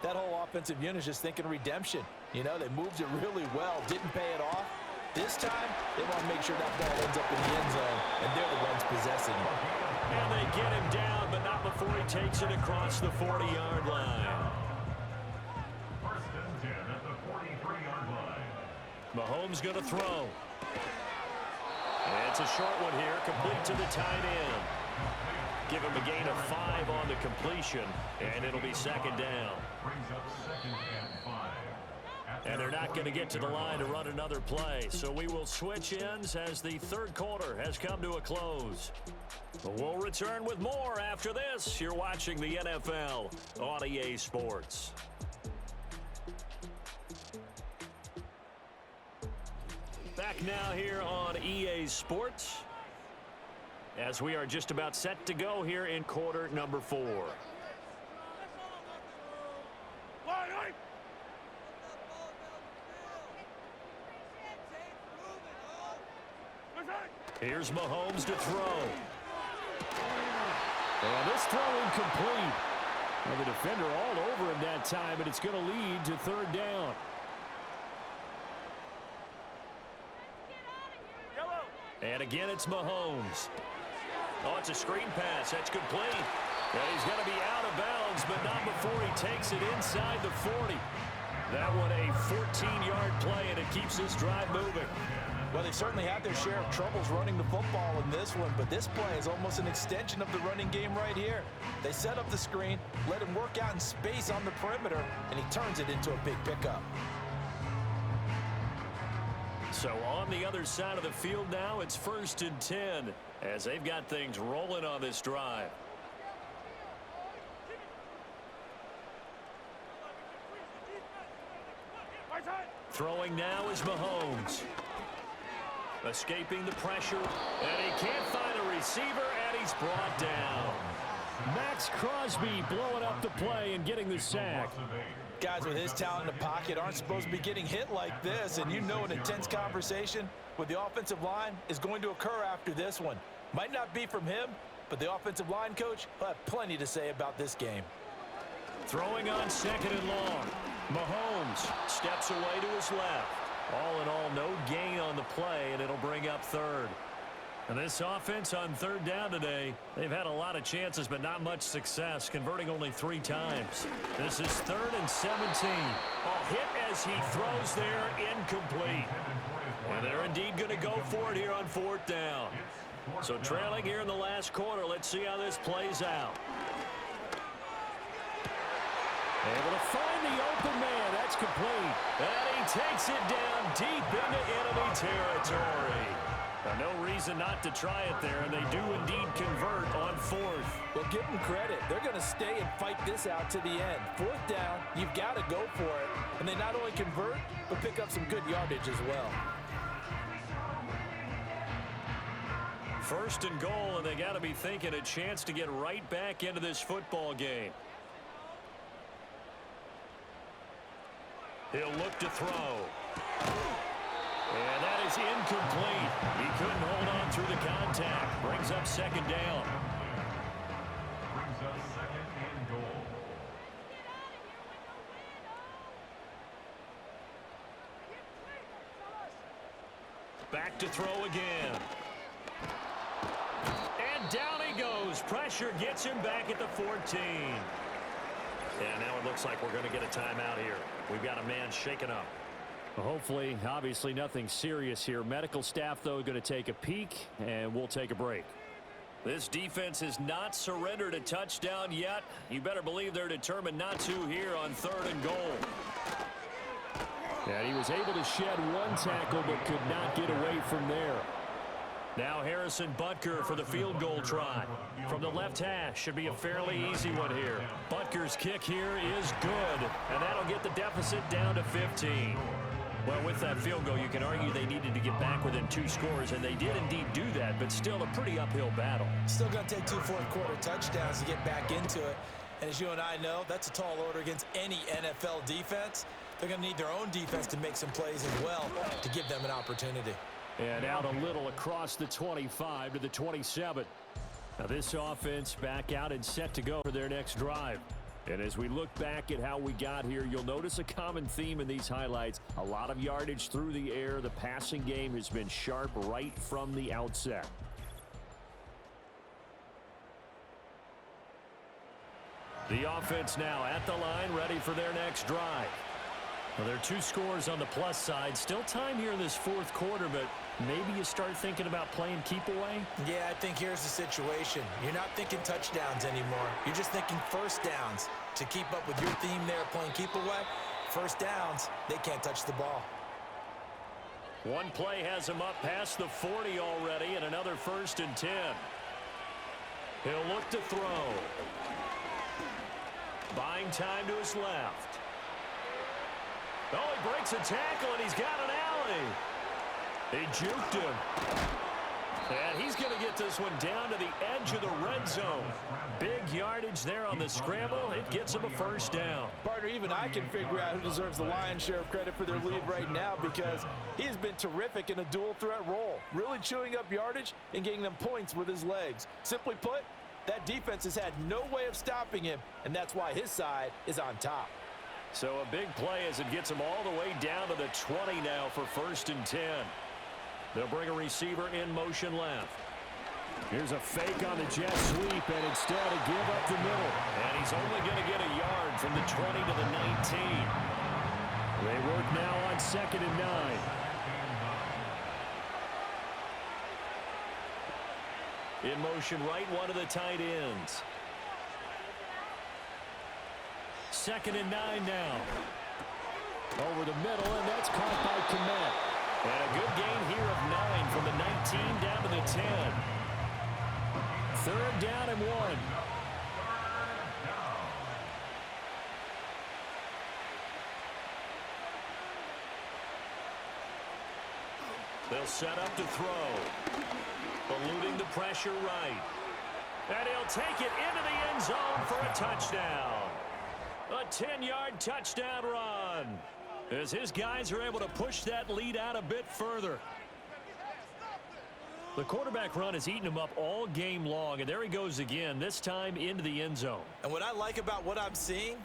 Speaker 7: that whole offensive unit is just thinking redemption. You know, they moved it really well, didn't pay it off. This time, they want to make sure that ball ends up in the end zone, and they're the ones possessing it.
Speaker 2: And they get him down, but not before he takes it across the 40-yard line. Mahomes going to throw. And it's a short one here, complete to the tight end. Give him a gain of 5 on the completion, and it'll be 2nd down. And they're not going to get to the line to run another play, so we will switch ends as the 3rd quarter has come to a close. We'll return with more after this. You're watching the NFL on EA Sports. Back now here on EA Sports as we are just about set to go here in quarter number 4. Here's Mahomes to throw. And this throw incomplete. Well, the defender all over him that time, and it's going to lead to 3rd down. And again, it's Mahomes. Oh, it's a screen pass. That's complete. And he's going to be out of bounds, but not before he takes it inside the 40. That one a 14-yard play, and it keeps this drive moving.
Speaker 7: Well, they certainly had their share of troubles running the football in this one, but this play is almost an extension of the running game right here. They set up the screen, let him work out in space on the perimeter, and he turns it into a big pickup.
Speaker 2: So on the other side of the field now, it's 1st and 10 as they've got things rolling on this drive. Throwing now is Mahomes. Escaping the pressure, and he can't find a receiver, and he's brought down. Max Crosby blowing up the play and getting the sack.
Speaker 7: Guys with his talent in the pocket aren't supposed to be getting hit like this, and you know an intense conversation with the offensive line is going to occur after this one. Might not be from him, but the offensive line coach will have plenty to say about this game.
Speaker 2: Throwing on 2nd and long. Mahomes steps away to his left. All in all, no gain on the play, and it'll bring up third. And this offense on third down today, they've had a lot of chances, but not much success, converting only 3 times. This is 3rd and 17. A hit as he throws there, incomplete. And they're indeed going to go for it here on 4th down. So trailing here in the last quarter, let's see how this plays out. Able to find the open man. That's complete. And he takes it down deep into enemy territory. Now, no reason not to try it there, and they do indeed convert on 4th.
Speaker 7: Well, give them credit. They're going to stay and fight this out to the end. 4th down, you've got to go for it. And they not only convert, but pick up some good yardage as well.
Speaker 2: 1st and goal, and they got to be thinking a chance to get right back into this football game. He'll look to throw. And that is incomplete. He couldn't hold on through the contact. Brings up 2nd down.
Speaker 6: Brings us 2nd and goal.
Speaker 2: Back to throw again. And down he goes. Pressure gets him back at the 14. And now it looks like we're going to get a timeout here. We've got a man shaken up.
Speaker 8: Well, hopefully, obviously nothing serious here. Medical staff, though, going to take a peek, and we'll take a break.
Speaker 2: This defense has not surrendered a touchdown yet. You better believe they're determined not to here on 3rd and goal.
Speaker 8: And he was able to shed 1 tackle, but could not get away from there.
Speaker 2: Now Harrison Butker for the field goal try. From the left hash, should be a fairly easy one here. Butker's kick here is good, and that'll get the deficit down to 15. Well, with that field goal, you can argue they needed to get back within 2 scores, and they did indeed do that, but still a pretty uphill battle.
Speaker 3: Still going to take 2 fourth-quarter touchdowns to get back into it. And as you and I know, that's a tall order against any NFL defense. They're going to need their own defense to make some plays as well to give them an opportunity.
Speaker 8: And out a little across the 25 to the 27. Now this offense back out and set to go for their next drive. And as we look back at how we got here, you'll notice a common theme in these highlights. A lot of yardage through the air. The passing game has been sharp right from the outset.
Speaker 2: The offense now at the line, ready for their next drive. Well, there are 2 scores on the plus side. Still time here in this 4th quarter, but maybe you start thinking about playing keep away?
Speaker 3: Yeah, I think here's the situation. You're not thinking touchdowns anymore. You're just thinking 1st downs. To keep up with your theme there playing keep away, 1st downs, they can't touch the ball.
Speaker 2: One play has him up past the 40 already, and another 1st and 10. He'll look to throw. Buying time to his left. Oh, he breaks a tackle, and he's got an alley. They juked him. And he's going to get this one down to the edge of the red zone. Big yardage there on the scramble. It gets him a 1st down.
Speaker 7: Partner, even I can figure out who deserves the lion's share of credit for their lead right now, because he has been terrific in a dual threat role, really chewing up yardage and getting them points with his legs. Simply put, that defense has had no way of stopping him, and that's why his side is on top.
Speaker 2: So a big play as it gets him all the way down to the 20 now for 1st and 10. They'll bring a receiver in motion left.
Speaker 8: Here's a fake on the jet sweep, and instead a give up the middle.
Speaker 2: And he's only going to get a yard from the 20 to the 19.
Speaker 8: They work now on 2nd and 9.
Speaker 2: In motion right, one of the tight ends. 2nd and 9 now.
Speaker 8: Over the middle, and that's caught by Komet.
Speaker 2: And a good gain here of 9 from the 19 down to the 10.
Speaker 8: 3rd down and 1.
Speaker 2: They'll set up to throw. Eluding the pressure right. And he'll take it into the end zone for a touchdown. A 10-yard touchdown run, as his guys are able to push that lead out a bit further. The quarterback run has eaten him up all game long, and there he goes again, this time into the end zone.
Speaker 3: And what I like about what I'm seeing,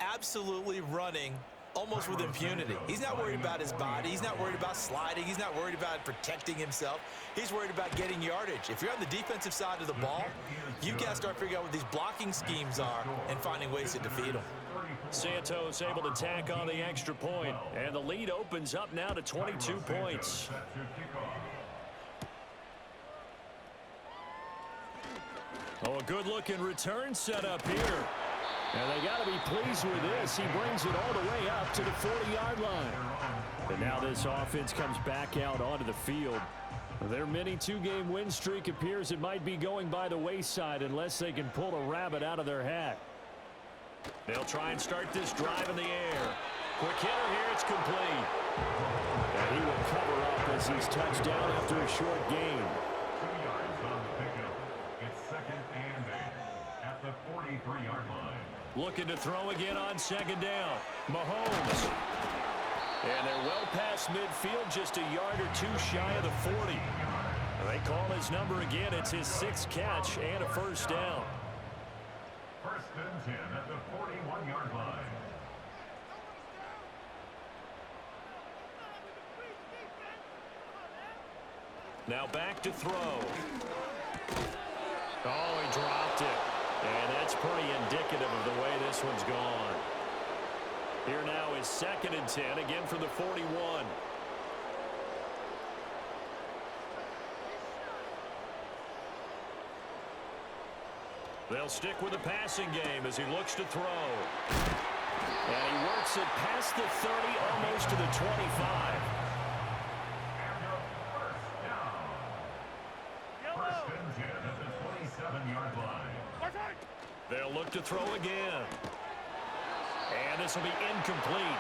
Speaker 3: absolutely running almost with impunity. He's not worried about his body. He's not worried about sliding. He's not worried about protecting himself. He's worried about getting yardage. If you're on the defensive side of the ball, you've got to start figuring out what these blocking schemes are and finding ways to defeat them.
Speaker 2: Santos able to tack on the extra point, and the lead opens up now to 22 points. Oh, a good-looking return set up here. And they got to be pleased with this. He brings it all the way up to the 40-yard line. And now this offense comes back out onto the field. Their mini two-game win streak appears it might be going by the wayside unless they can pull a rabbit out of their hat. They'll try and start this drive in the air. Quick hitter here, it's complete. And he will cover up as he's touched down after a short gain.
Speaker 6: 2 yards on the pickup. It's second and 8 at the 43-yard line.
Speaker 2: Looking to throw again on second down. Mahomes. And they're well past midfield, just a yard or two shy of the 40. They call his number again. It's his 6th catch and a first down.
Speaker 6: First and 10 at the 41-yard line.
Speaker 2: Now back to throw. Oh, he dropped it. And that's pretty indicative of the way this one's gone. Here now is second and 10, again from the 41. They'll stick with the passing game as he looks to throw. And he works it past the 30, almost to the 25.
Speaker 6: First and 10 at the 27-yard line.
Speaker 2: They'll look to throw again. And this will be incomplete.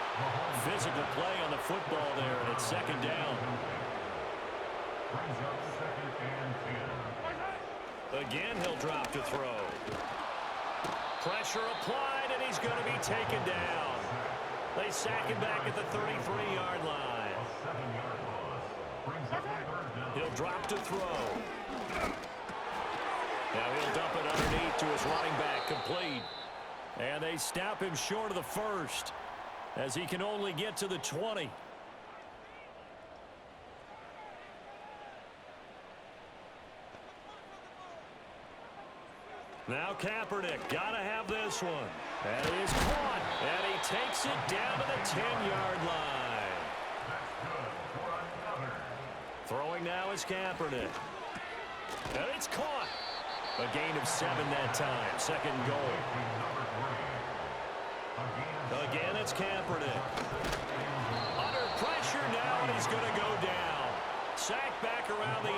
Speaker 2: Physical play on the football there, and it's second down.
Speaker 6: Brings up second and 10.
Speaker 2: Again, he'll drop to throw. Pressure applied, and he's going to be taken down. They sack him back at the 33-yard line.
Speaker 6: A 7-yard loss. Brings up third down.
Speaker 2: He'll drop to throw. Now he'll dump it underneath to his running back, complete. And they stop him short of the first as he can only get to the 20. Now Kaepernick, gotta have this one. And he is caught, and he takes it down to the 10-yard line.
Speaker 6: That's good for another.
Speaker 2: Throwing now is Kaepernick. And it's caught. A gain of 7 that time. Second goal. Again, it's Kaepernick. Under pressure now, and he's going to go down. Sacked back around the 8.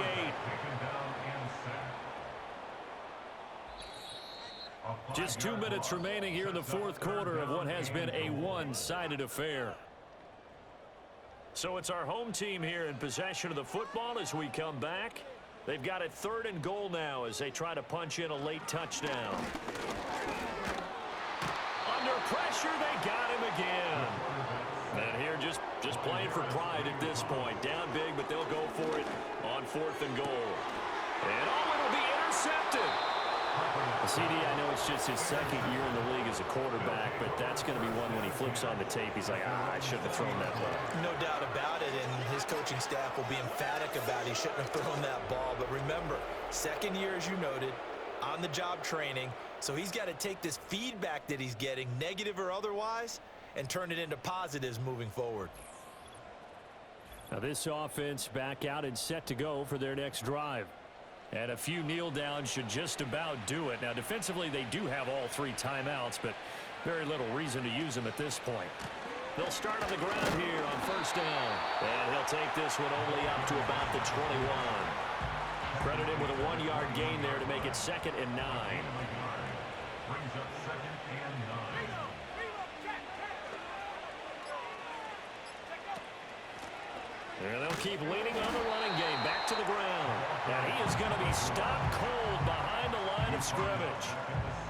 Speaker 2: Just 2 minutes remaining here in the fourth quarter of what has been a one-sided affair. So it's our home team here in possession of the football as we come back. They've got it 3rd and goal now as they try to punch in a late touchdown. Under pressure, they got him again. And here just playing for pride at this point. Down big, but they'll go for it on 4th and goal. And it'll be intercepted. CD, I know it's just his 2nd year in the league as a quarterback, but that's going to be one when he flips on the tape. He's like, I shouldn't have thrown that ball.
Speaker 3: No doubt about it, and his coaching staff will be emphatic about he shouldn't have thrown that ball. But remember, 2nd year, as you noted, on-the-job training, so he's got to take this feedback that he's getting, negative or otherwise, and turn it into positives moving forward.
Speaker 2: Now this offense back out and set to go for their next drive. And a few kneel downs should just about do it. Now defensively they do have all 3 timeouts, but very little reason to use them at this point. They'll start on the ground here on 1st down. And he'll take this one only up to about the 21. Credit him with a 1-yard gain there to make it 2nd and 9.
Speaker 6: Brings up 2nd and 9.
Speaker 2: And they'll keep leaning on the running game. Back to the ground. And he is going to be stopped cold behind the line of scrimmage.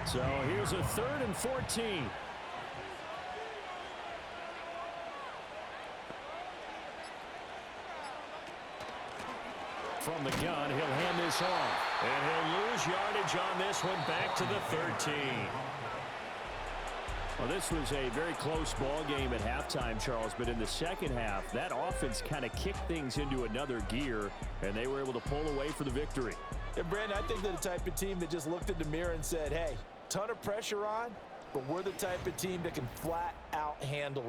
Speaker 2: So here's a 3rd and 14. From the gun, he'll hand this off. And he'll lose yardage on this one back to the 13.
Speaker 8: Well, this was a very close ball game at halftime, Charles, but in the second half, that offense kind of kicked things into another gear, and they were able to pull away for the victory.
Speaker 7: And, Brandon, I think they're the type of team that just looked in the mirror and said, hey, ton of pressure on, but we're the type of team that can flat out handle